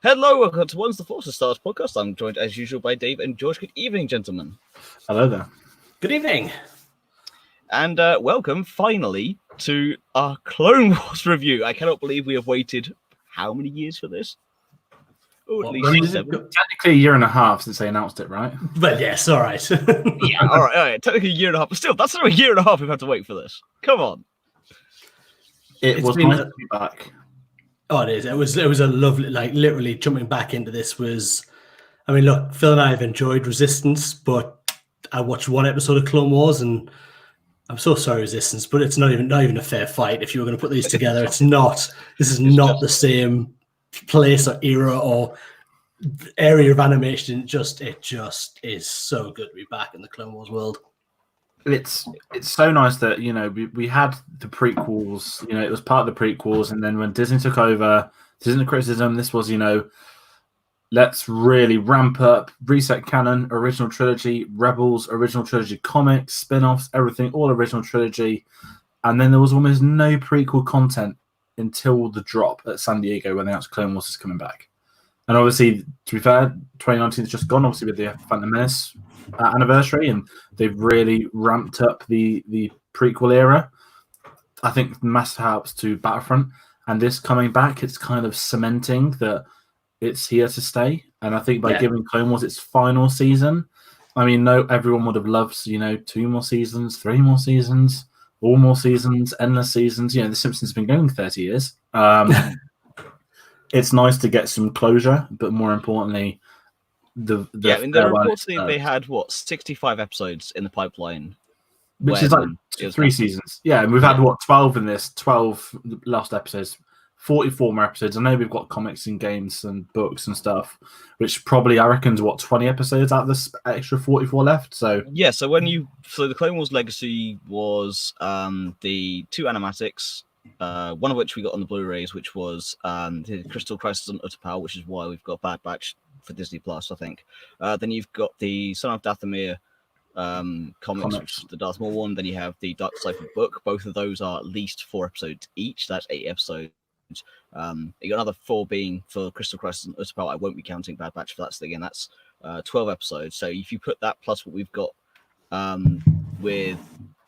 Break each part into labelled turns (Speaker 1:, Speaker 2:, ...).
Speaker 1: Hello, welcome to Once the Force Stars podcast. I'm joined as usual by Dave and George. Good evening, gentlemen.
Speaker 2: Hello there.
Speaker 3: Good evening.
Speaker 1: And welcome, finally, to our Clone Wars review. I cannot believe we have waited how many years for this? Oh, at least 7.
Speaker 2: Technically a year and a half since they announced it, right?
Speaker 3: But yes, all right.
Speaker 1: Yeah, all right. Technically a year and a half, but still, that's not a year and a half we've had to wait for this. Come on.
Speaker 2: It was nice to be back.
Speaker 3: Oh, it is. It was a lovely, literally jumping back into this was. I mean, look, Phil and I have enjoyed Resistance, but I watched one episode of Clone Wars, and I'm so sorry, Resistance, but it's not even a fair fight. If you were going to put these together, it's not. This is not the same place or era or area of animation. It just is so good to be back in the Clone Wars world.
Speaker 2: It's so nice that we had the prequels. It was part of the prequels, and then when Disney took over, Disney criticism. This was let's really ramp up, reset canon, original trilogy, Rebels, original trilogy comics, spin-offs, everything, all original trilogy. And then there was almost no prequel content until the drop at San Diego when they announced Clone Wars is coming back. And obviously, to be fair, 2019 is just gone, obviously, with the Phantom Menace anniversary, and they've really ramped up the prequel era. I think massive helps to Battlefront, and this coming back, it's kind of cementing that it's here to stay. And I think by giving Clone Wars its final season, I mean, no, everyone would have loved, 2 more seasons, 3 more seasons, all more seasons, endless seasons. The Simpsons have been going 30 years. It's nice to get some closure, but more importantly, the
Speaker 1: reports they had 65 episodes in the pipeline,
Speaker 2: which is like 3 seasons. Yeah, and we've had 12 in this, 12 last episodes, 44 more episodes. I know we've got comics and games and books and stuff, which probably I reckon is 20 episodes out of this extra 44 left. So
Speaker 1: yeah, so the Clone Wars Legacy was the 2 animatics. One of which we got on the Blu-rays, which was the Crystal Crisis on Utapau, which is why we've got Bad Batch for Disney Plus, I think. Then you've got the Son of Dathomir comics, which is the Darth Maul one. Then you have the Dark Disciple book. Both of those are at least 4 episodes each. That's 8 episodes. You got another 4 being for Crystal Crisis on Utapau. I won't be counting Bad Batch for that. So again, that's 12 episodes. So if you put that plus what we've got with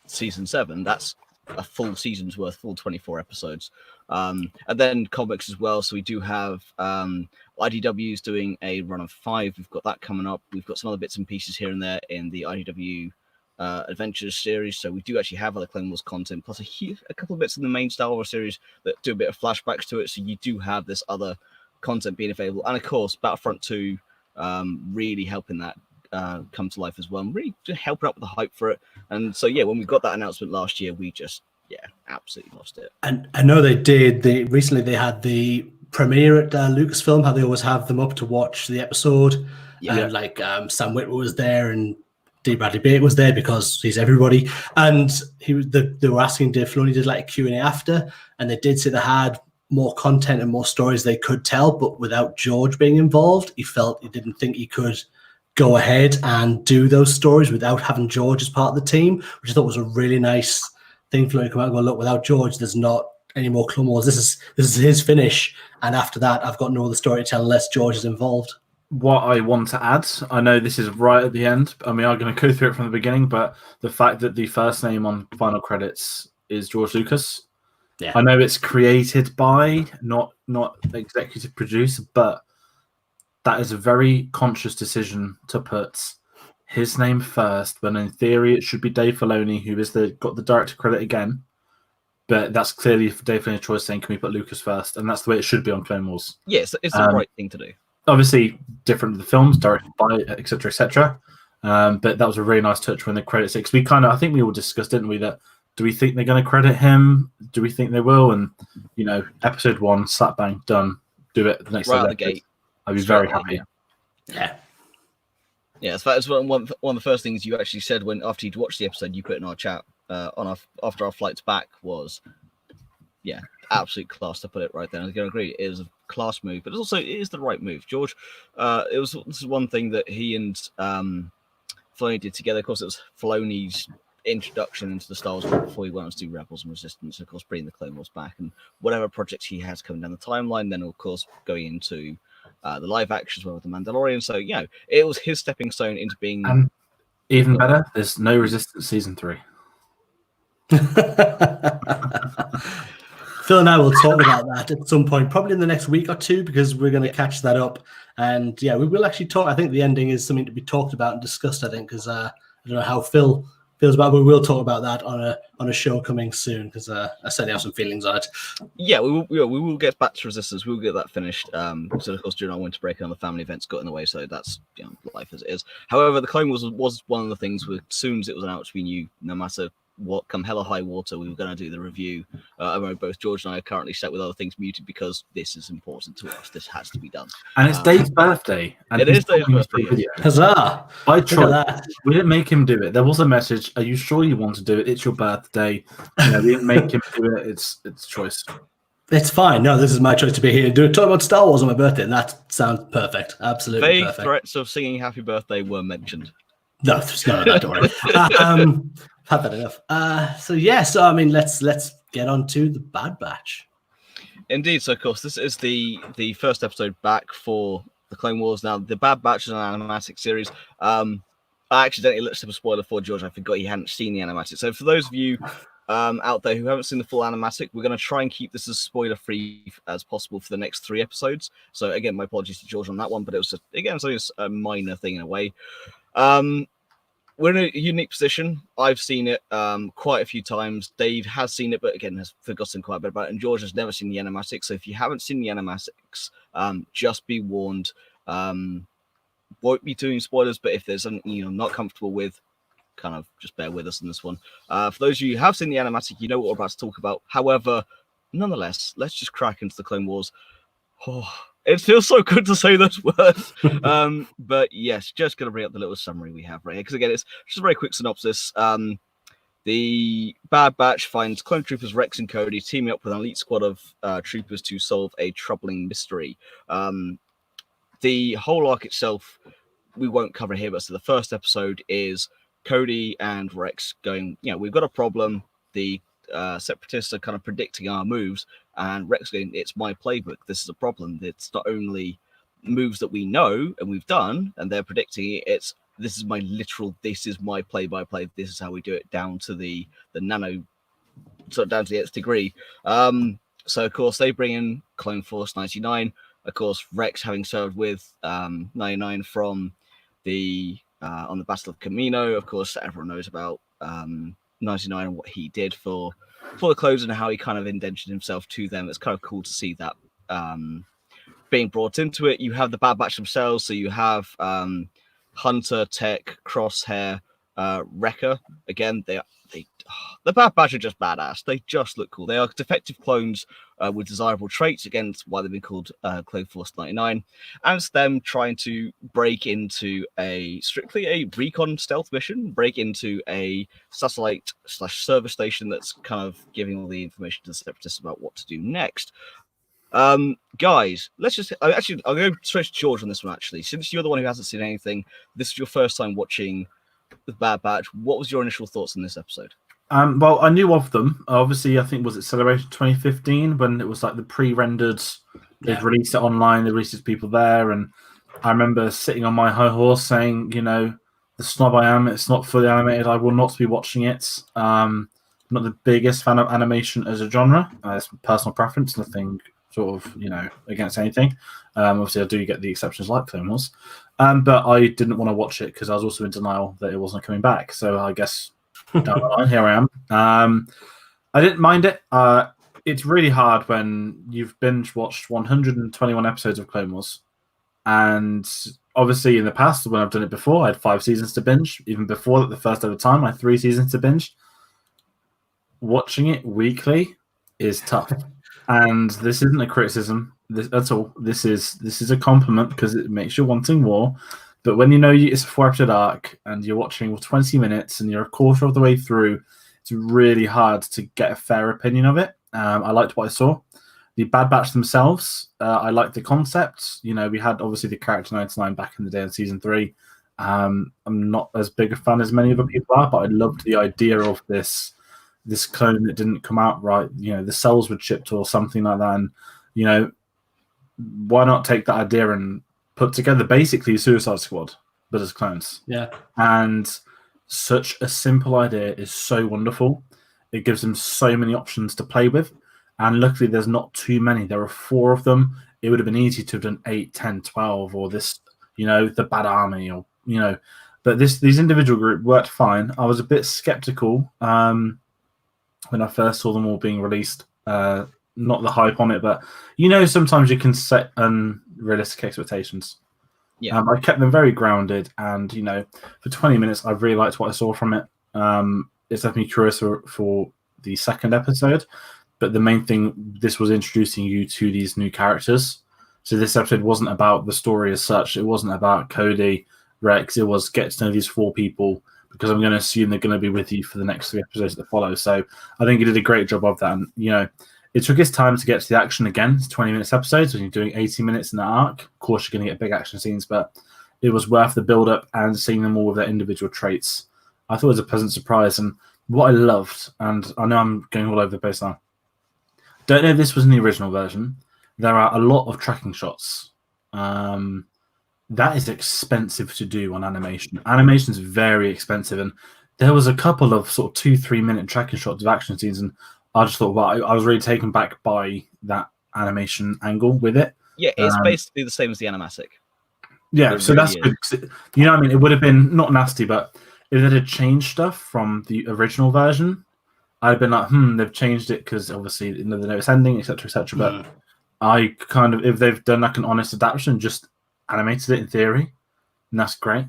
Speaker 1: season 7, that's a full season's worth, full 24 episodes. And then comics as well. So we do have IDW's doing a run of 5. We've got that coming up. We've got some other bits and pieces here and there in the IDW Adventures series. So we do actually have other Clone Wars content, plus a couple of bits in the main Star Wars series that do a bit of flashbacks to it. So you do have this other content being available. And of course, Battlefront 2 really helping that come to life as well, and really just helping up with the hype for it. And so when we got that announcement last year, we just absolutely lost it.
Speaker 3: And I know they did. Recently they had the premiere at Lucasfilm, how they always have them up to watch the episode. And Sam Witwer was there, and D. Bradley Baker was there because he's everybody. And they were asking Dave Filoni did like a Q&A after, and they did say they had more content and more stories they could tell, but without George being involved, he didn't think he could go ahead and do those stories without having George as part of the team, which I thought was a really nice thing for him to come out and go, look, without George, there's not any more Clone Wars. This is his finish, and after that, I've got no other story to tell unless George is involved.
Speaker 2: What I want to add, I know this is right at the end. I mean, I'm going to go through it from the beginning, but the fact that the first name on final credits is George Lucas.
Speaker 3: Yeah.
Speaker 2: I know it's created by, not executive produced, but that is a very conscious decision to put his name first, when in theory it should be Dave Filoni, who is got the director credit again. But that's clearly Dave Filoni's choice, saying, can we put Lucas first? And that's the way it should be on Clone Wars.
Speaker 1: Yes, it's the right thing to do.
Speaker 2: Obviously, different to the films, directed by, etc., etc. But that was a really nice touch when they credits it. Because I think we all discussed, didn't we, that do we think they're going to credit him? Do we think they will? And, episode 1, slap bang, done. Do it the next
Speaker 1: right out the gate.
Speaker 2: I'd be very happy.
Speaker 3: Yeah.
Speaker 1: Yeah, that's one of the first things you actually said after you'd watched the episode, you put in our chat after our flights back was, absolute class, to put it right there. I was going to agree, it is a class move, but it is the right move. George, this is one thing that he and Filoni did together. Of course, it was Filoni's introduction into the Star Wars world before he went on to do Rebels and Resistance, of course, bringing the Clone Wars back and whatever projects he has coming down the timeline. Then, of course, going into the live action as well with the Mandalorian. So it was his stepping stone into being.
Speaker 2: And even better, there's no Resistance season 3.
Speaker 3: Phil and I will talk about that at some point, probably in the next week or two, because we're going to catch that up. And we will actually talk. I think the ending is something to be talked about and discussed. I think because I don't know how Phil feels about it, but we will talk about that on a show coming soon, because I certainly have some feelings on it.
Speaker 1: Yeah, we will get back to Resistance. We will get that finished. So of course during our winter break and the family events got in the way, so that's life as it is. However, the Clone Wars was one of the things where, as soon as it was announced, we knew no matter what, come hell or high water, we were going to do the review. Both George and I are currently set with other things muted because this is important to us. This has to be done.
Speaker 2: And it's Dave's birthday. And
Speaker 1: it is Dave's birthday.
Speaker 2: Video.
Speaker 3: Huzzah!
Speaker 2: I tried. We didn't make him do it. There was a message. Are you sure you want to do it? It's your birthday. We didn't make him do it. It's choice.
Speaker 3: It's fine. No, this is my choice to be here. Talk about Star Wars on my birthday, and that sounds perfect. Absolutely perfect.
Speaker 1: Threats of singing Happy Birthday were mentioned.
Speaker 3: No, don't worry. Had that enough. So I mean, let's get on to the Bad Batch.
Speaker 1: Indeed. So of course, this is the first episode back for the Clone Wars. Now, the Bad Batch is an animatic series. I accidentally looked up a spoiler for George. I forgot he hadn't seen the animatic. So for those of you out there who haven't seen the full animatic, we're going to try and keep this as spoiler free as possible for the next 3 episodes. So again, my apologies to George on that one, but it was a minor thing in a way. We're in a unique position. I've seen it quite a few times. Dave has seen it, but again, has forgotten quite a bit about it. And George has never seen the animatics. So if you haven't seen the animatics, just be warned. Won't be doing spoilers, but if there's something you're not comfortable with, kind of just bear with us on this one. For those of you who have seen the animatic, you know what we're about to talk about. However, nonetheless, let's just crack into the Clone Wars. Oh, it feels so good to say those words. But yes, just going to bring up the little summary we have right here. Because again, it's just a very quick synopsis. The Bad Batch finds clone troopers Rex and Cody teaming up with an elite squad of troopers to solve a troubling mystery. The whole arc itself, we won't cover here, but so the first episode is Cody and Rex going, we've got a problem. The separatists are kind of predicting our moves, and Rex going, it's my playbook. This is a problem. It's not only moves that we know and we've done, and they're predicting it. This is my play-by-play. This is how we do it down to the nano, sort of down to the nth degree. So of course they bring in Clone Force 99. Of course, Rex having served with 99 from the on the Battle of Camino. Of course, everyone knows about 99 and what he did for the clones and how he kind of indentured himself to them. It's kind of cool to see that being brought into it. You have the Bad Batch themselves, so you have Hunter, Tech, Crosshair, Wrecker. Again, the Bad Batch are just badass. They just look cool. They are defective clones with desirable traits. Again, that's why they've been called Clone Force 99. And it's them trying to break into strictly a recon stealth mission, break into a satellite/service station that's kind of giving all the information to the separatists about what to do next. Guys, I'll go straight to George on this one. Actually, since you're the one who hasn't seen anything, this is your first time watching the Bad Batch. What was your initial thoughts on this episode?
Speaker 2: Well, I knew of them. Obviously, I think was it Celebration 2015 when it was like the pre-rendered. They'd released it online. They released it to people there, and I remember sitting on my high horse saying, the snob I am, it's not fully animated. I will not be watching it. I'm not the biggest fan of animation as a genre. It's personal preference. Nothing sort of against anything. Obviously, I do get the exceptions like Clone Wars, but I didn't want to watch it because I was also in denial that it wasn't coming back. So I guess. Down the line, here I am. I didn't mind it. It's really hard when you've binge watched 121 episodes of Clone Wars, and obviously in the past when I've done it before, I had 5 seasons to binge. Even before that, the first ever time, I had 3 seasons to binge. Watching it weekly is tough, and this isn't a criticism. That's all. This is a compliment because it makes you wanting more. But when it's a 4-episode arc and you're watching 20 minutes and you're a quarter of the way through, it's really hard to get a fair opinion of it. I liked what I saw. The Bad Batch themselves, I liked the concept. We had obviously the character 99 back in the day in season 3. I'm not as big a fan as many other people are, but I loved the idea of this clone that didn't come out right. The cells were chipped or something like that. And, why not take that idea and put together basically Suicide Squad, but as clones.
Speaker 3: Yeah.
Speaker 2: And such a simple idea is so wonderful. It gives them so many options to play with. And luckily, there's not too many. There are 4 of them. It would have been easy to have done 8, 10, 12, or this, the Bad Army, or, But these individual group worked fine. I was a bit skeptical when I first saw them all being released. Not the hype on it, but sometimes you can set unrealistic expectations.
Speaker 1: Yeah.
Speaker 2: I kept them very grounded, and for 20 minutes, I really liked what I saw from it. It's left me curious for the second episode, but the main thing, this was introducing you to these new characters. So this episode wasn't about the story as such. It wasn't about Cody, Rex. It was get to know these 4 people, because I'm going to assume they're going to be with you for the next 3 episodes that follow. So I think he did a great job of that. And, it took its time to get to the action again. It's 20 minutes episodes. When you're doing 80 minutes in that arc, of course, you're going to get big action scenes, but it was worth the build-up and seeing them all with their individual traits. I thought it was a pleasant surprise. And what I loved, and I know I'm going all over the place now, don't know if this was in the original version, there are a lot of tracking shots. That is expensive to do on animation. Animation is very expensive, and there was a couple of sort of 2-3 minute tracking shots of action scenes, and I just thought, wow, I was really taken back by that animation angle with it.
Speaker 1: Yeah, it's basically the same as the animatic.
Speaker 2: Yeah, so really that's good. You know what I mean? It would have been not nasty, but if they had changed stuff from the original version, I'd have been like, they've changed it because obviously they know it's ending, etc., etc. But I kind of, if they've done like an honest adaptation, just animated it in theory, and that's great,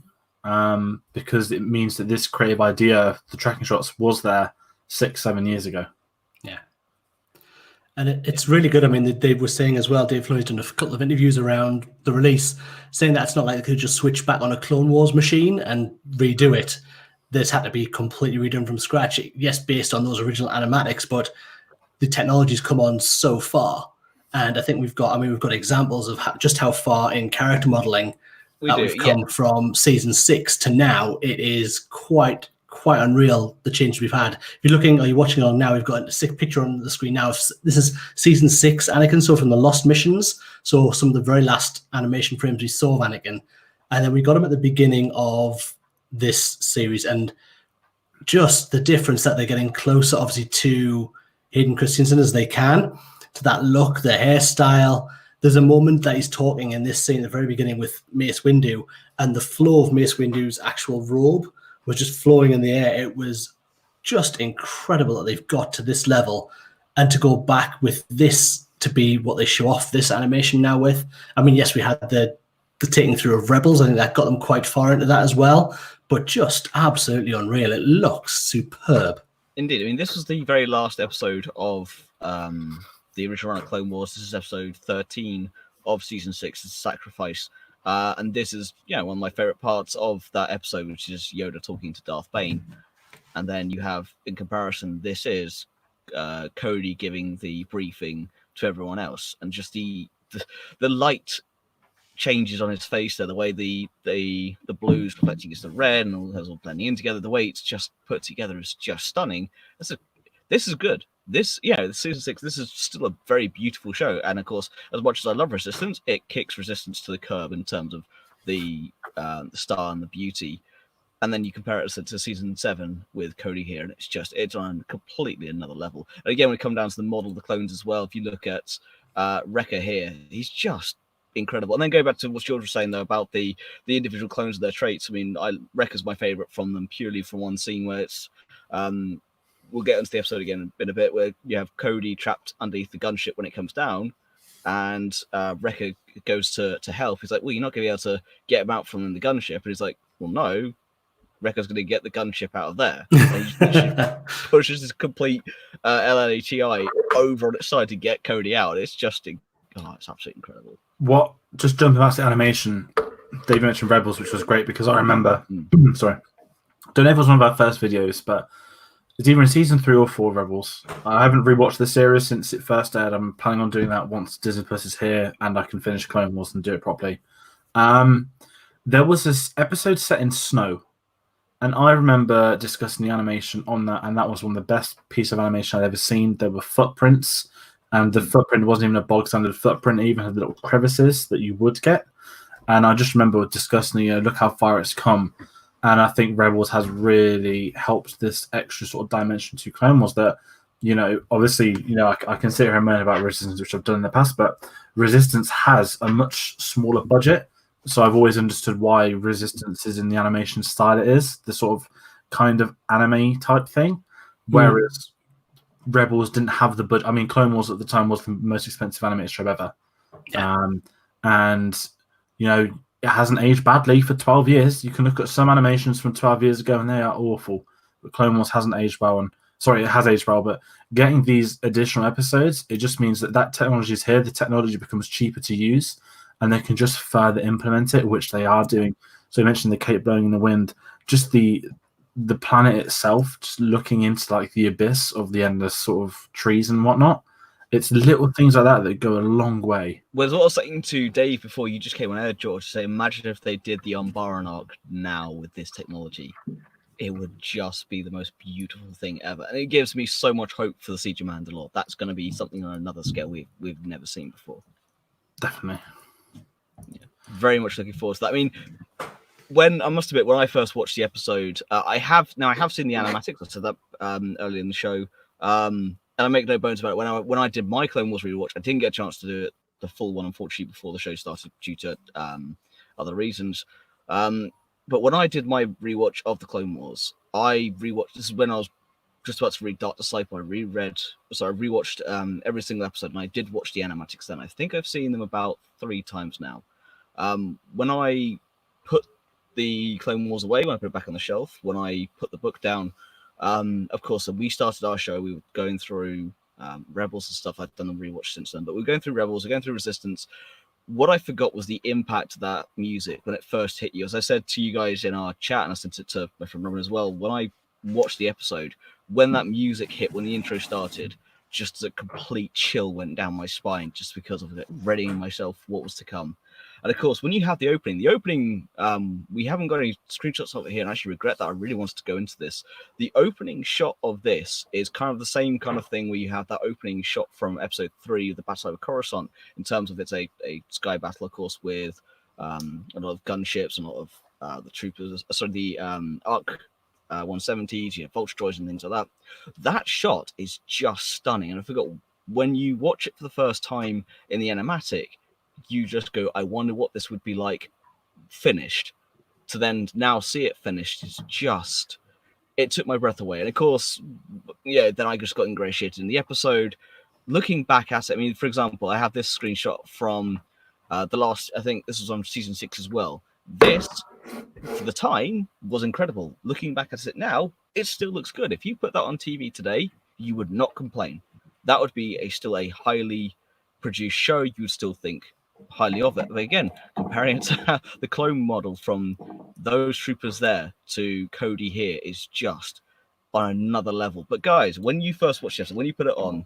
Speaker 2: because it means that this creative idea, the tracking shots, was there 6-7 years ago.
Speaker 3: Yeah. And it's really good. I mean, Dave was saying as well, Dave Filoni's done a couple of interviews around the release, saying that it's not like they could just switch back on a Clone Wars machine and redo it. This had to be completely redone from scratch. Yes, based on those original animatics, but the technology's come on so far. And I think we've got examples of just how far in character modeling we've come from season 6 to now. It is quite unreal, the change we've had. If you're looking, or you're watching on now, we've got a sick picture on the screen now. This is season 6 Anakin, so from the Lost Missions, so some of the very last animation frames we saw of Anakin. And then we got him at the beginning of this series, and just the difference that they're getting closer, obviously, to Hayden Christensen as they can, to that look, the hairstyle. There's a moment that he's talking in this scene at the very beginning with Mace Windu, and the flow of Mace Windu's actual robe was just flowing in the air. It was just incredible that they've got to this level, and to go back with this to be what they show off this animation now with. I mean, yes, we had the taking through of Rebels. I think that got them quite far into that as well, but just absolutely unreal. It looks superb.
Speaker 1: Indeed. I mean, this was the very last episode of the original run of Clone Wars. This is episode 13 of season 6, The Sacrifice. And this is, one of my favorite parts of that episode, which is Yoda talking to Darth Bane. And then you have, in comparison, this is Cody giving the briefing to everyone else, and just the light changes on his face there, the way the blues reflecting against the red, and all blending in together. The way it's just put together is just stunning. This is good. This season 6, this is still a very beautiful show, and of course, as much as I love Resistance, it kicks Resistance to the curb in terms of the star and the beauty. And then you compare it to season 7 with Cody here, and it's on completely another level. And again, when we come down to the model of the clones as well, if you look at Wrecker here, he's just incredible. And then go back to what George was saying though about the individual clones of their traits. I mean, Wrecker's my favorite from them, purely from one scene where it's we'll get into the episode again in a bit, where you have Cody trapped underneath the gunship when it comes down, and Wrecker goes to help. He's like, well, you're not going to be able to get him out from the gunship. And he's like, well, no, Wrecker's going to get the gunship out of there. And he pushes this complete LLATI over on its side to get Cody out. It's just, it's absolutely incredible.
Speaker 2: What, just jumping back to the animation, Dave mentioned Rebels, which was great because I remember, sorry, don't know if it was one of our first videos, but it's either in season 3 or 4 Rebels. I haven't rewatched the series since it first aired. I'm planning on doing that once Disney Plus is here and I can finish Clone Wars and do it properly. There was this episode set in snow, and I remember discussing the animation on that, and that was one of the best pieces of animation I'd ever seen. There were footprints, and the footprint wasn't even a bog standard footprint. It even had little crevices that you would get. And I just remember discussing, look how far it's come. And I think Rebels has really helped this extra sort of dimension to Clone Wars that, obviously, I can sit here and moan about Resistance, which I've done in the past, but Resistance has a much smaller budget. So I've always understood why Resistance is in the animation style it is, the sort of kind of anime type thing. Whereas Rebels didn't have the budget. I mean, Clone Wars at the time was the most expensive animated show ever.
Speaker 3: Yeah.
Speaker 2: And, it hasn't aged badly for 12 years. You can look at some animations from 12 years ago and they are awful. But Clone Wars hasn't aged well. And sorry, it has aged well, but getting these additional episodes, it just means that technology is here. The technology becomes cheaper to use and they can just further implement it, which they are doing. So you mentioned the cape blowing in the wind, just the planet itself, just looking into like the abyss of the endless sort of trees and whatnot. It's little things like that that go a long way.
Speaker 1: Well, what I was saying to Dave before you just came on air, George, to say, imagine if they did the Umbaran arc now with this technology. It would just be the most beautiful thing ever. And it gives me so much hope for the Siege of Mandalore. That's going to be something on another scale we've never seen before.
Speaker 2: Definitely.
Speaker 1: Yeah, very much looking forward to that. I mean, when I first watched the episode, I have seen the animatics. I said that earlier in the show. And I make no bones about it. When I did my Clone Wars rewatch, I didn't get a chance to do it the full one, unfortunately, before the show started due to other reasons. But when I did my rewatch of the Clone Wars, I rewatched. This is when I was just about to read Dark Disciple. I rewatched every single episode, and I did watch the animatics. Then I think I've seen them about 3 times now. When I put the Clone Wars away, when I put it back on the shelf, when I put the book down. Of course, when we started our show, we were going through Rebels and stuff. I've done a rewatch since then, but we're going through Rebels, we're going through Resistance. What I forgot was the impact of that music when it first hit you. As I said to you guys in our chat, and I sent it to my friend Robin as well, when I watched the episode, when that music hit, when the intro started, just a complete chill went down my spine just because of it, readying myself what was to come. And of course, when you have the opening, we haven't got any screenshots of it here, and I actually regret that. I really wanted to go into this. The opening shot of this is kind of the same kind of thing where you have that opening shot from episode 3 of the Battle over Coruscant, in terms of it's a sky battle, of course, with a lot of gunships and a lot of the troopers, the Arc 170s, Vulture droids and things like that. That shot is just stunning. And I forgot, when you watch it for the first time in the animatic, you just go, I wonder what this would be like finished. To then now see it finished is just, it took my breath away. And of course, then I just got ingratiated in the episode. Looking back at it, I mean, for example, I have this screenshot from the last, I think this was on season 6 as well. This, for the time, was incredible. Looking back at it now, it still looks good. If you put that on TV today, you would not complain. That would be still a highly produced show. You would still think highly of it. But again, comparing it to the clone model from those troopers there to Cody here is just on another level. But guys, when you first watched this, when you put it on,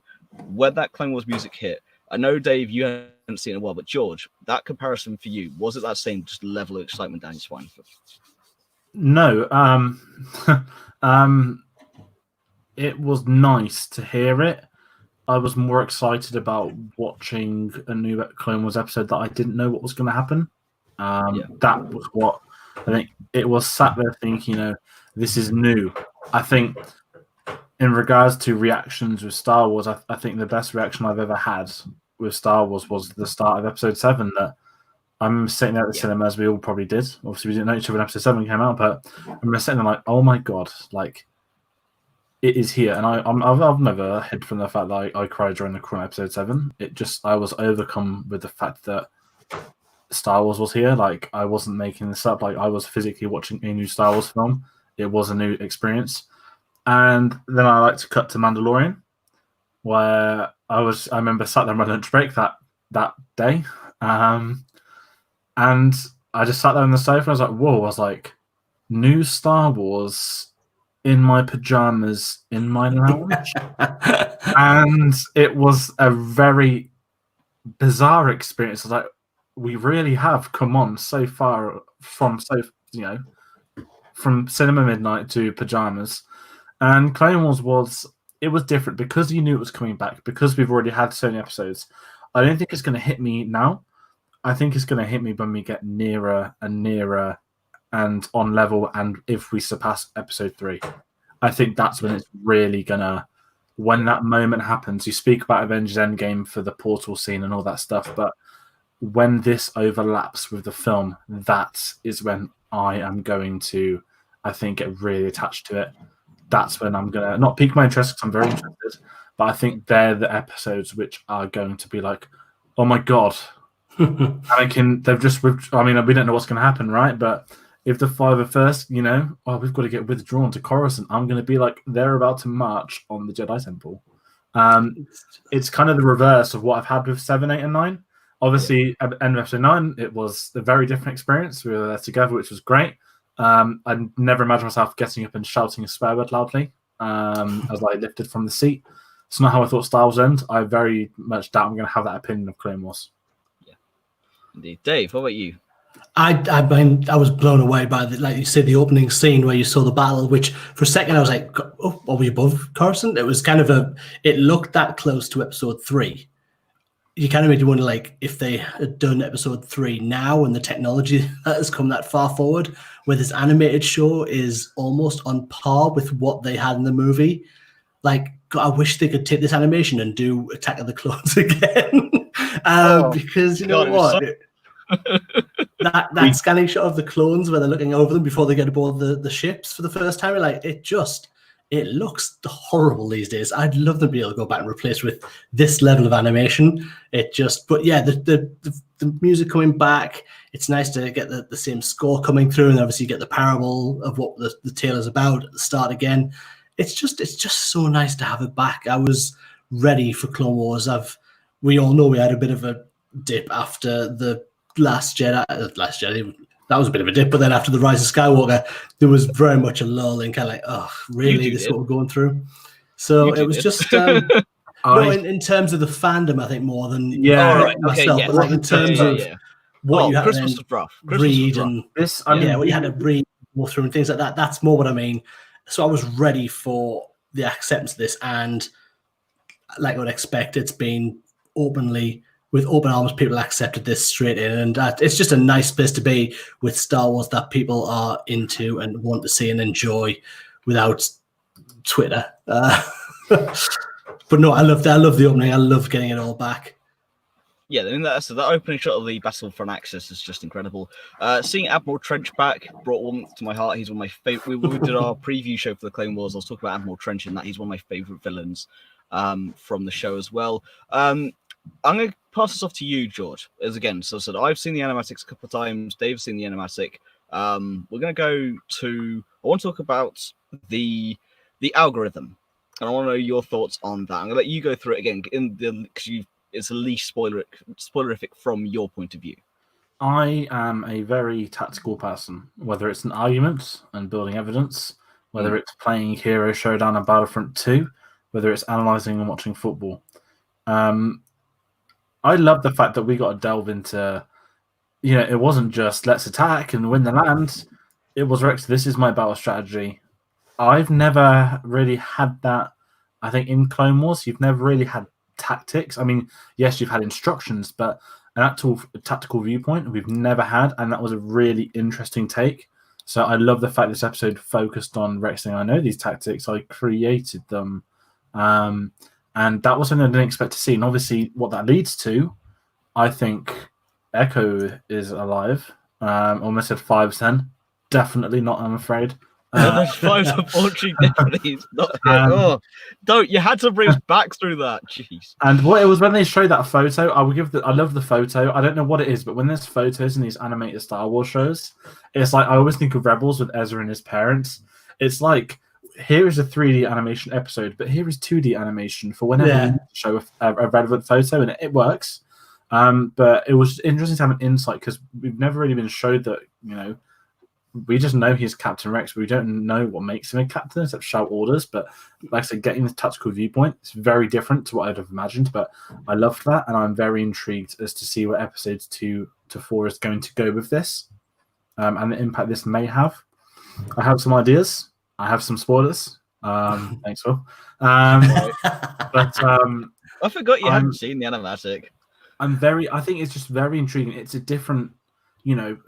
Speaker 1: when that Clone Wars music hit, I know, Dave, you haven't seen it in a while, but George, that comparison for you, was it that same just level of excitement down your spine?
Speaker 2: No. It was nice to hear it. I was more excited about watching a new Clone Wars episode that I didn't know what was going to happen. That was what I think. It was sat there thinking, this is new. I think in regards to reactions with Star Wars, I think the best reaction I've ever had with Star Wars was the start of episode 7. That I'm sitting there at the cinema, as we all probably did. Obviously, we didn't know each other when episode 7 came out, but I'm sitting there like, oh my God, like, it is here. And I've never hid from the fact that I cried during the current episode 7. I was overcome with the fact that Star Wars was here. Like, I wasn't making this up. Like, I was physically watching a new Star Wars film. It was a new experience. And then I like to cut to Mandalorian, where I remember sat there on my lunch break that day. And I just sat there on the sofa and I was like, whoa, I was like, new Star Wars in my pajamas in my lounge. And it was a very bizarre experience. I was like, we really have come on so far from cinema midnight to pajamas. And Clone Wars was different because you knew it was coming back, because we've already had so many episodes. I don't think it's going to hit me now. I think it's going to hit me when we get nearer and nearer and on level, and if we surpass episode 3. I think that's when it's really going to... When that moment happens, you speak about Avengers Endgame for the portal scene and all that stuff, but when this overlaps with the film, that is when I am going to, I think, get really attached to it. That's when I'm going to not pique my interest because I'm very interested, but I think they're the episodes which are going to be like, oh my God. They've just, I mean, we don't know what's going to happen, right? But if the 5 are first, we've got to get withdrawn to Coruscant, I'm going to be like, they're about to march on the Jedi Temple. It's kind of the reverse of what I've had with 7, 8, and 9. Obviously, at the end of episode 9, it was a very different experience. We were there together, which was great. I never imagined myself getting up and shouting a swear word loudly as I lifted from the seat. It's not how I thought Star Wars end. I very much doubt I'm going to have that opinion of Clone Wars.
Speaker 1: Yeah, indeed. Dave, what about you?
Speaker 3: I mean, I was blown away by like you said, the opening scene where you saw the battle, which for a second I was like, oh, are we above Coruscant? It was kind of it looked that close to episode 3. You kind of made you wonder, like, if they had done episode 3 now and the technology that has come that far forward, where this animated show is almost on par with what they had in the movie. Like, God, I wish they could take this animation and do Attack of the Clones again. Because you know what? That scanning shot of the clones where they're looking over them before they get aboard the ships for the first time, like it looks horrible these days. I'd love them to be able to go back and replace with this level of animation. But yeah, the music coming back, it's nice to get the same score coming through, and obviously you get the parable of what the tale is about at the start again. It's just so nice to have it back. I was ready for Clone Wars. We all know we had a bit of a dip after the Last Jedi. That was a bit of a dip, but then after the Rise of Skywalker, there was very much a lull and kind of like, oh, really? This is what we're going through. So it was just in terms of the fandom, I think more than myself, but like in terms of what you had
Speaker 1: Christmas
Speaker 3: to
Speaker 1: was rough.
Speaker 3: read and what you had to read more through and things like that. That's more what I mean. So I was ready for the acceptance of this, and like I would expect, it's been with open arms, people accepted this straight in, and it's just a nice place to be with Star Wars that people are into and want to see and enjoy without Twitter. But no, I love the opening. I love getting it all back.
Speaker 1: Yeah, I mean, that opening shot of the Battlefront Axis is just incredible. Seeing Admiral Trench back brought warmth to my heart. He's one of my favorite. We did our preview show for the Clone Wars. I was talking about Admiral Trench, and that he's one of my favorite villains from the show as well. I'm going to pass this off to you, George. As again, so I said I've seen the animatics a couple of times. Dave's seen the animatic. We're going to go to. I want to talk about the algorithm, and I want to know your thoughts on that. I'm going to let you go through it again because it's the least spoilerific from your point of view.
Speaker 2: I am a very tactical person, whether it's an argument and building evidence, whether it's playing Hero Showdown and Battlefront 2, whether it's analysing and watching football. I love the fact that we got to delve into, it wasn't just let's attack and win the land. It was, Rex, this is my battle strategy. I've never really had that. I think in Clone Wars, you've never really had tactics. I mean, yes, you've had instructions, but an actual tactical viewpoint we've never had, and that was a really interesting take. So I love the fact this episode focused on Rex saying, I know these tactics, I created them. And that was something I didn't expect to see. And obviously what that leads to, I think Echo is alive. Almost said 5-10. Definitely not, I'm afraid.
Speaker 1: Those 5 unfortunately definitely is not here. Don't, you had to bring us back through that. Jeez.
Speaker 2: And what it was when they showed that photo, I love the photo. I don't know what it is, but when there's photos in these animated Star Wars shows, it's like I always think of Rebels with Ezra and his parents. It's like, here is a 3D animation episode, but here is 2D animation for whenever you show a relevant photo, and it works. But it was interesting to have an insight because we've never really been showed that, we just know he's Captain Rex. But we don't know what makes him a captain except shout orders. But like I said, getting the tactical viewpoint is very different to what I'd have imagined. But I loved that, and I'm very intrigued as to see what episodes 2 to 4 is going to go with this, and the impact this may have. I have some ideas. I have some spoilers. Thanks, Phil. But
Speaker 1: I forgot you hadn't seen the animatic.
Speaker 2: I think it's just very intriguing. It's a different, you know,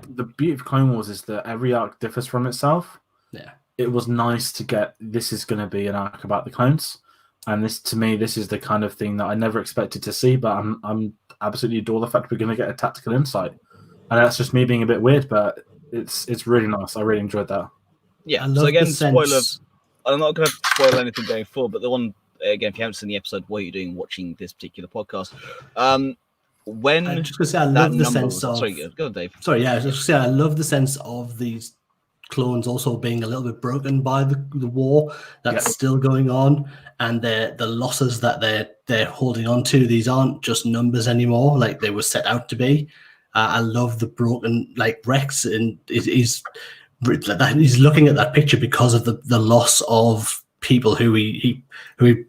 Speaker 2: the beauty of Clone Wars is that every arc differs from itself.
Speaker 3: Yeah.
Speaker 2: It was nice to get, this is going to be an arc about the clones. And this, to me, this is the kind of thing that I never expected to see, but I'm absolutely adore the fact we're going to get a tactical insight. And that's just me being a bit weird, but it's really nice. I really enjoyed that.
Speaker 1: Yeah. So again, spoiler. I'm not going to spoil anything going forward, but the one again, if you haven't seen the episode, what are you doing watching this particular podcast? When
Speaker 3: I'm just going to say, I love the sense of.
Speaker 1: Sorry, go on, Dave.
Speaker 3: Sorry, yeah, I was just going to say, I love the sense of these clones also being a little bit broken by the war that's still going on, and the losses that they're holding on to. These aren't just numbers anymore, like they were set out to be. I love the broken, like Rex, and he's looking at that picture because of the loss of people who he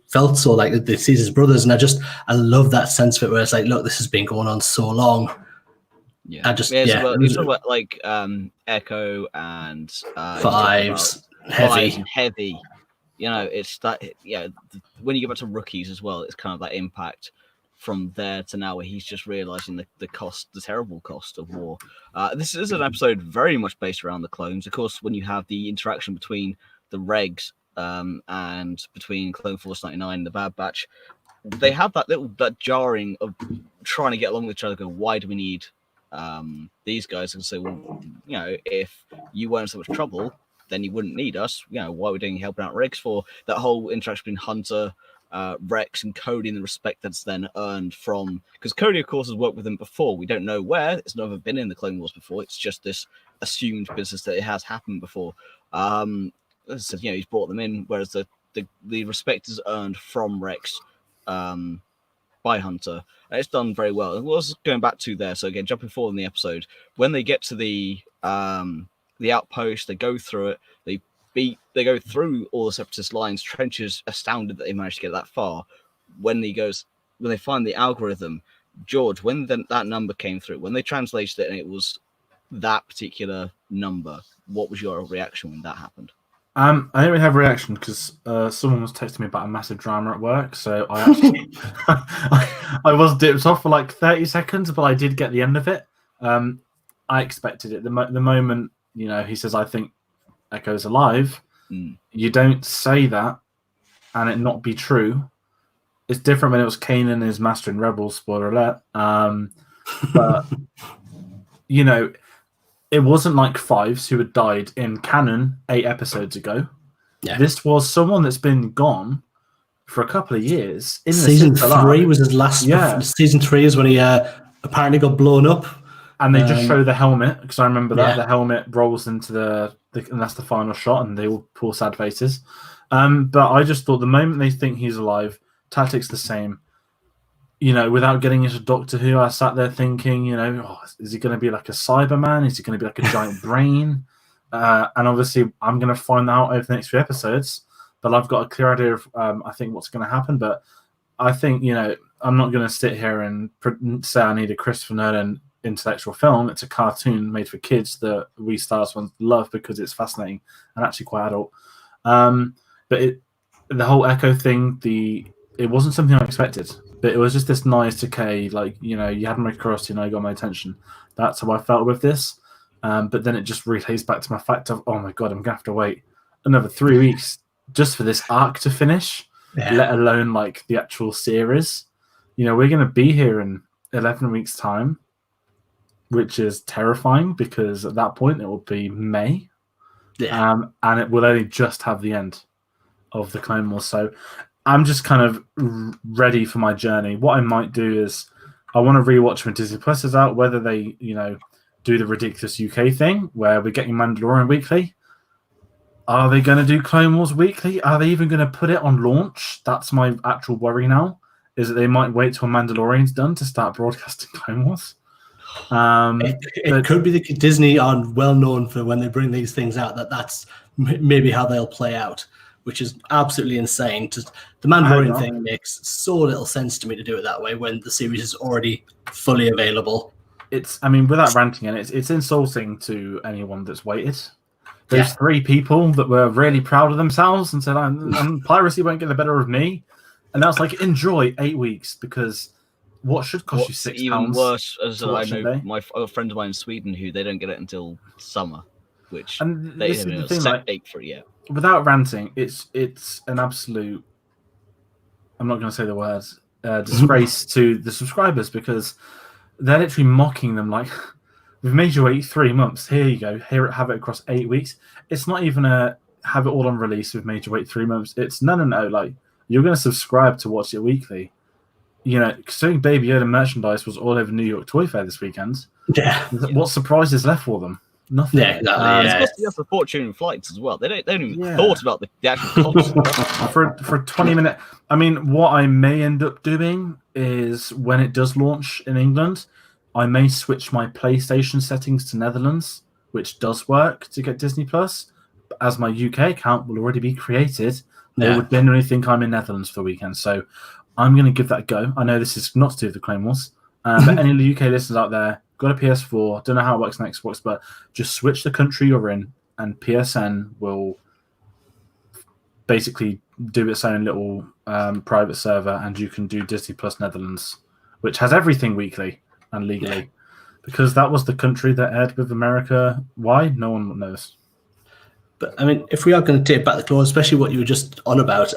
Speaker 3: felt so like they sees his brothers, and I love that sense of it where it's like, look, this has been going on so long.
Speaker 1: Yeah, it's about like Echo and
Speaker 3: Fives,
Speaker 1: heavy. You know, it's that. Yeah, when you get back to rookies as well, it's kind of that impact from there to now, where he's just realizing the cost, the terrible cost of war. This is an episode very much based around the clones. Of course, when you have the interaction between the Regs and between Clone Force 99 and the Bad Batch, they have that jarring of trying to get along with each other. Go, why do we need these guys? And say, well, you know, if you weren't so much trouble, then you wouldn't need us. You know, why are we doing helping out Rex for? That whole interaction between Hunter, Rex, and Cody, and the respect that's then earned from, because Cody, of course, has worked with them before. We don't know where. It's never been in the Clone Wars before. It's just this assumed business that it has happened before. So, you know, he's brought them in, whereas the respect is earned from Rex by Hunter. And it's done very well. And what I was going back to there, so again, jumping forward in the episode, when they get to the outpost, they go through it, they go through all the separatist lines. Trench is astounded that they managed to get that far. When they find the algorithm, George, when that number came through, when they translated it and it was that particular number, what was your reaction when that happened?
Speaker 2: I didn't really have a reaction because someone was texting me about a massive drama at work. So I actually I was dipped off for like 30 seconds, but I did get the end of it. I expected it. The moment, you know, he says, I think Echo's alive, you don't say that and it not be true. It's different when it was Kanan and his master in Rebels, spoiler alert. But, you know, it wasn't like Fives who had died in canon 8 episodes ago. Yeah. This was someone that's been gone for a couple of years. In
Speaker 3: season 3 was his last. Yeah. Season 3 is when he apparently got blown up.
Speaker 2: And they just show the helmet, because I remember that the helmet rolls into and that's the final shot, and they all pull sad faces. But I just thought the moment they think he's alive, tactics the same. You know, without getting into Doctor Who, I sat there thinking, you know, is he going to be like a Cyberman? Is he going to be like a giant brain? And obviously, I'm going to find out over the next few episodes. But I've got a clear idea of, I think, what's going to happen. But I think, you know, I'm not going to sit here and say I need a Christopher Nolan intellectual film. It's a cartoon made for kids that we Star Wars love because it's fascinating and actually quite adult. But the whole Echo thing, it wasn't something I expected. But it was just this nice decay, like, you know, you had my cross, you know, you got my attention. That's how I felt with this. But then it just relays back to my fact of, oh my God, I'm going to have to wait another 3 weeks just for this arc to finish, let alone like the actual series. You know, we're going to be here in 11 weeks' time, which is terrifying because at that point it will be May. Yeah. And it will only just have the end of the Clone Wars. So I'm just kind of ready for my journey. What I might do is I want to rewatch when Disney Plus is out, whether they, you know, do the ridiculous UK thing where we're getting Mandalorian weekly. Are they going to do Clone Wars weekly? Are they even going to put it on launch? That's my actual worry now, is that they might wait till Mandalorian's done to start broadcasting Clone Wars.
Speaker 3: It could be that Disney are well known for when they bring these things out, that's maybe how they'll play out, which is absolutely insane. The Mandalorian thing makes so little sense to me to do it that way when the series is already fully available.
Speaker 2: I mean, without ranting in it, it's insulting to anyone that's waited. There's 3 people that were really proud of themselves and said, piracy won't get the better of me. And that's like, enjoy 8 weeks because what should cost you
Speaker 1: What's
Speaker 2: £6
Speaker 1: even worse, as
Speaker 2: to
Speaker 1: I
Speaker 2: watch
Speaker 1: know,
Speaker 2: a day?
Speaker 1: a friend of mine in Sweden who they don't get it until summer, which
Speaker 2: And
Speaker 1: they
Speaker 2: this is
Speaker 1: haven't
Speaker 2: the
Speaker 1: a
Speaker 2: thing,
Speaker 1: set
Speaker 2: like,
Speaker 1: date for it yet.
Speaker 2: without ranting, it's an absolute, I'm not going to say the words, disgrace to the subscribers, because they're literally mocking them like, we've made you wait 3 months. Here you go. Here, have it across 8 weeks. It's not even a have it all on release. We've made you wait 3 months. It's no. Like, you're going to subscribe to watch it weekly. You know, considering Baby Yoda merchandise was all over New York Toy Fair this weekend.
Speaker 3: Yeah.
Speaker 2: What surprise is left for them? Nothing.
Speaker 3: Yeah, exactly.
Speaker 1: It's costing us a fortune in flights as well. They don't even
Speaker 2: Yeah.
Speaker 1: thought about the actual cost.
Speaker 2: For a 20-minute. I mean, what I may end up doing is when it does launch in England, I may switch my PlayStation settings to Netherlands, which does work to get Disney Plus. As my UK account will already be created, they would generally think I'm in Netherlands for the weekend. So I'm going to give that a go. I know this is not to do with the Clone Wars, but any of the UK listeners out there, got a PS4, don't know how it works on Xbox, but just switch the country you're in, and PSN will basically do its own little private server, and you can do Disney Plus Netherlands, which has everything weekly and legally, because that was the country that aired with America. Why? No one knows.
Speaker 3: But I mean, if we are going to take back the claws, especially what you were just on about,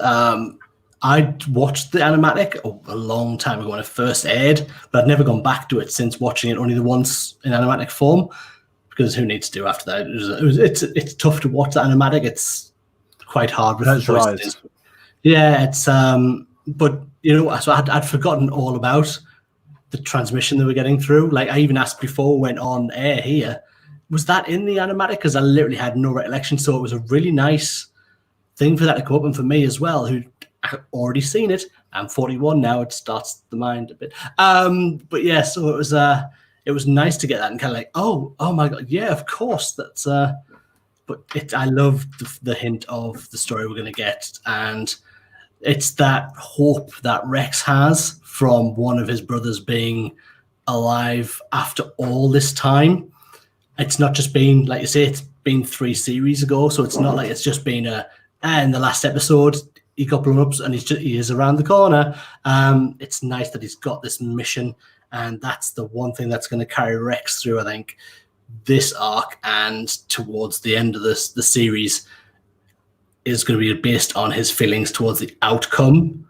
Speaker 3: I watched the animatic a long time ago when it first aired, but I've never gone back to it since watching it only the once in animatic form, because who needs to do after that? It's tough to watch the animatic. It's quite hard with the voices. Yeah, it's but you know, so I'd forgotten all about the transmission they were getting through. Like, I even asked before we went on air here, was that in the animatic? Because I literally had no recollection. So it was a really nice thing for that to come up, and for me as well, who already seen it. I'm 41 now. It starts the mind a bit. But yeah, so it was nice to get that and kind of like, oh my god, yeah, of course. That's but I love the hint of the story we're going to get, and it's that hope that Rex has from one of his brothers being alive after all this time. It's not just been, like you say, it's been 3 series ago, so it's not like it's just been in the last episode he got blown up and he is around the corner. It's nice that he's got this mission, and that's the one thing that's going to carry Rex through, I think, this arc and towards the end of the series is going to be based on his feelings towards the outcome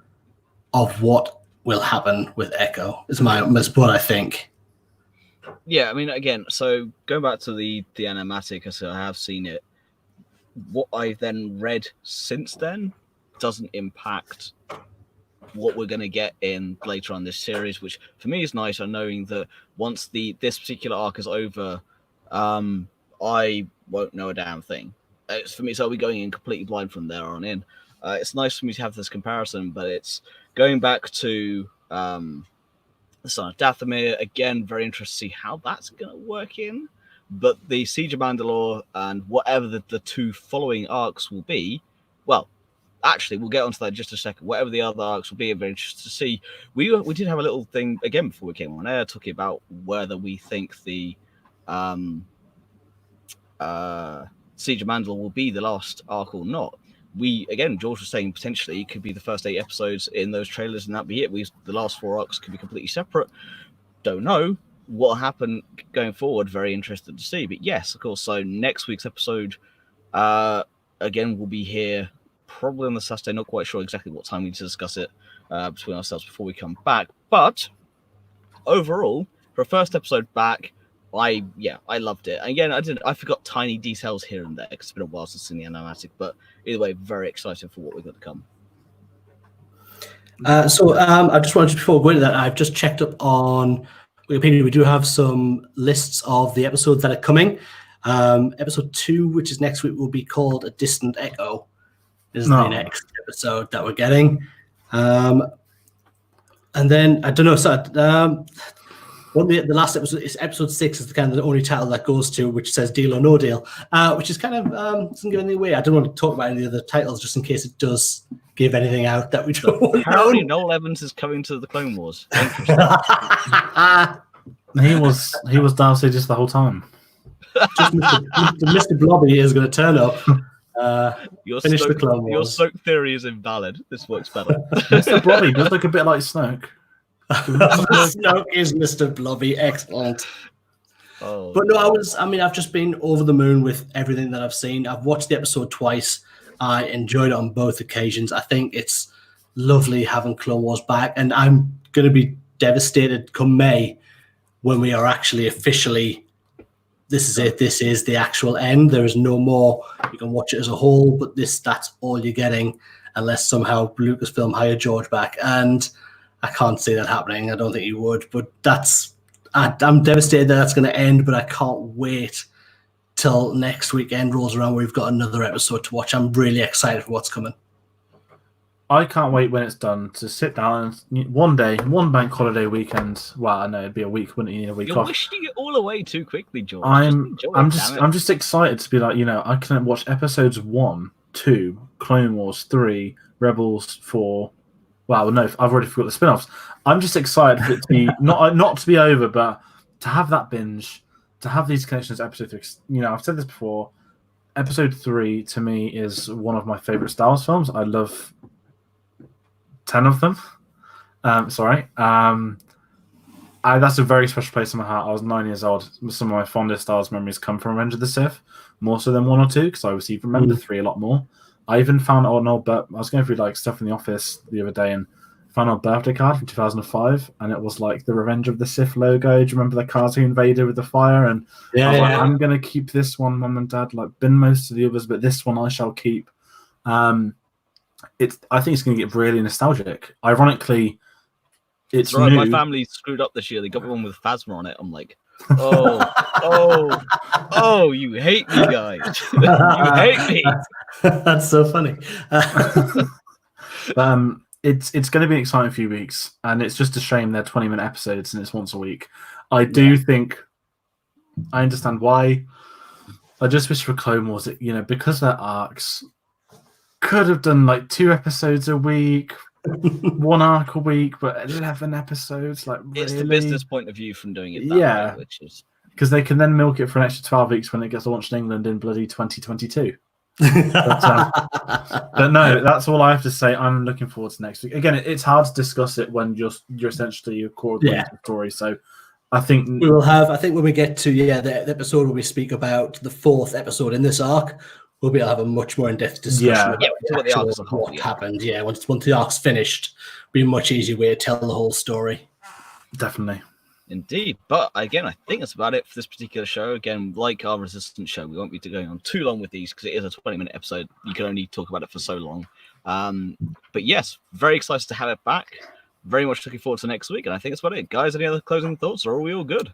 Speaker 3: of what will happen with Echo. Is what I think.
Speaker 1: Yeah, I mean, again, so going back to the animatic, so I have seen it. What I've then read since then doesn't impact what we're going to get in later on this series, which for me is nice. On knowing that once this particular arc is over, I won't know a damn thing. It's for me, so I'll be going in completely blind from there on in. It's nice for me to have this comparison, but it's going back to the Son of Dathomir again. Very interested to see how that's going to work in. But the Siege of Mandalore and whatever the 2 following arcs will be, well, actually, we'll get onto that in just a second. Whatever the other arcs will be, I'm very interested to see. We did have a little thing again before we came on air talking about whether we think the Siege of Mandalore will be the last arc or not. George was saying potentially it could be the first 8 episodes in those trailers and that'd be it. The last 4 arcs could be completely separate. Don't know what will happen going forward. Very interested to see. But yes, of course. So next week's episode, again, we'll be here probably on the Saturday. Not quite sure exactly what time we need to discuss it between ourselves before we come back. But overall, for a first episode back, I loved it. Again, I forgot tiny details here and there because it's been a while since I've seen the animatic. But either way, very excited for what we've got to come.
Speaker 3: I just wanted to, before we go into that, I've just checked up on Wikipedia. We do have some lists of the episodes that are coming. Episode 2, which is next week, will be called A Distant Echo. Is the next episode that we're getting. And then, I don't know, so the last episode is episode 6 is the kind of the only title that goes to, which says Deal or No Deal, which is kind of doesn't give anything away. I don't want to talk about any of the titles just in case it does give anything out that we don't want.
Speaker 1: Apparently, Noel Evans is coming to the Clone Wars.
Speaker 2: He was Darth Sidious the whole time.
Speaker 3: Just Mr. Blobby is going to turn up. Finish the Clone Wars.
Speaker 1: Your Snoke theory is invalid. This works better.
Speaker 2: Mr. Blobby does look a bit like Snoke.
Speaker 3: Snoke is Mr. Blobby. Excellent.
Speaker 1: Oh,
Speaker 3: But no, I've just been over the moon with everything that I've seen. I've watched the episode twice. I enjoyed it on both occasions. I think it's lovely having Clone Wars back, and I'm going to be devastated come May when we are actually officially, this is it, this is the actual end. There is no more. You can watch it as a whole, but that's all you're getting, unless somehow Lucasfilm hire George back. And I can't see that happening. I don't think you would, but I'm devastated that that's going to end, but I can't wait till next weekend rolls around where we've got another episode to watch. I'm really excited for what's coming.
Speaker 2: I can't wait when it's done to sit down and one bank holiday weekend. Well, I know it'd be a week, wouldn't you? Need a week
Speaker 1: You're
Speaker 2: off.
Speaker 1: wishing it all away too quickly, George.
Speaker 2: I'm just excited to be like, I can watch episodes 1, 2, Clone Wars 3, Rebels 4. Well, no, I've already forgot the spin-offs. I'm just excited for it to be not to be over, but to have that binge, to have these connections. Episode 3, I've said this before. Episode 3 to me is one of my favorite Star Wars films. I love 10 of them. That's a very special place in my heart. I was 9 years old. Some of my fondest Star Wars memories come from Revenge of the Sith, more so than 1 or 2, because I obviously remember 3 a lot more. I even found an old, but I was going through stuff in the office the other day and found a birthday card from 2005, and it was the Revenge of the Sith logo. Do you remember the cartoon Vader with the fire? And I'm going to keep this one, Mum and Dad. Bin most of the others, but this one I shall keep. I think it's going to get really nostalgic. Ironically, it's
Speaker 1: right.
Speaker 2: new.
Speaker 1: My family screwed up this year. They got one with Phasma on it. I'm like, oh, you hate me, guys. You hate me.
Speaker 3: That's so funny.
Speaker 2: It's going to be an exciting few weeks, and it's just a shame they're 20-minute episodes and it's once a week. I do think I understand why. I just wish for Clone Wars that, because their arcs could have done 2 episodes a week, 1 arc a week, but 11 episodes.
Speaker 1: It's
Speaker 2: really?
Speaker 1: the business point of view from doing it that way, which is
Speaker 2: because they can then milk it for an extra 12 weeks when it gets launched in England in bloody 2022. But no, that's all I have to say. I'm looking forward to next week. Again, it's hard to discuss it when you're essentially a core of the story. So I think
Speaker 3: we will have. I think when we get to the episode where we speak about the 4th episode in this arc, we'll be able to have a much more in-depth discussion about what happened. Yeah, once the arc's finished, it'll be a much easier way to tell the whole story.
Speaker 2: Definitely.
Speaker 1: Indeed. But again, I think that's about it for this particular show. Again, like our Resistance show, we won't be going on too long with these because it is a 20-minute episode. You can only talk about it for so long. But yes, very excited to have it back. Very much looking forward to next week. And I think that's about it. Guys, any other closing thoughts, or are we all good?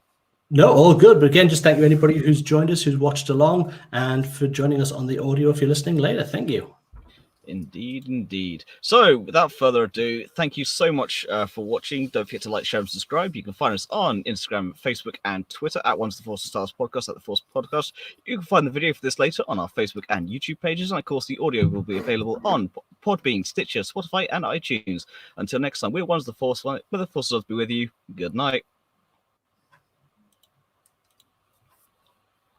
Speaker 3: No, all good. But again, just thank you anybody who's joined us, who's watched along, and for joining us on the audio if you're listening later. Thank you.
Speaker 1: Indeed. So, without further ado, thank you so much for watching. Don't forget to like, share, and subscribe. You can find us on Instagram, Facebook, and Twitter at Once the Force Stars Podcast, at the Force Podcast. You can find the video for this later on our Facebook and YouTube pages, and of course, the audio will be available on Podbean, Stitcher, Spotify, and iTunes. Until next time, we're Once the Force. May the Force be with you. Good night.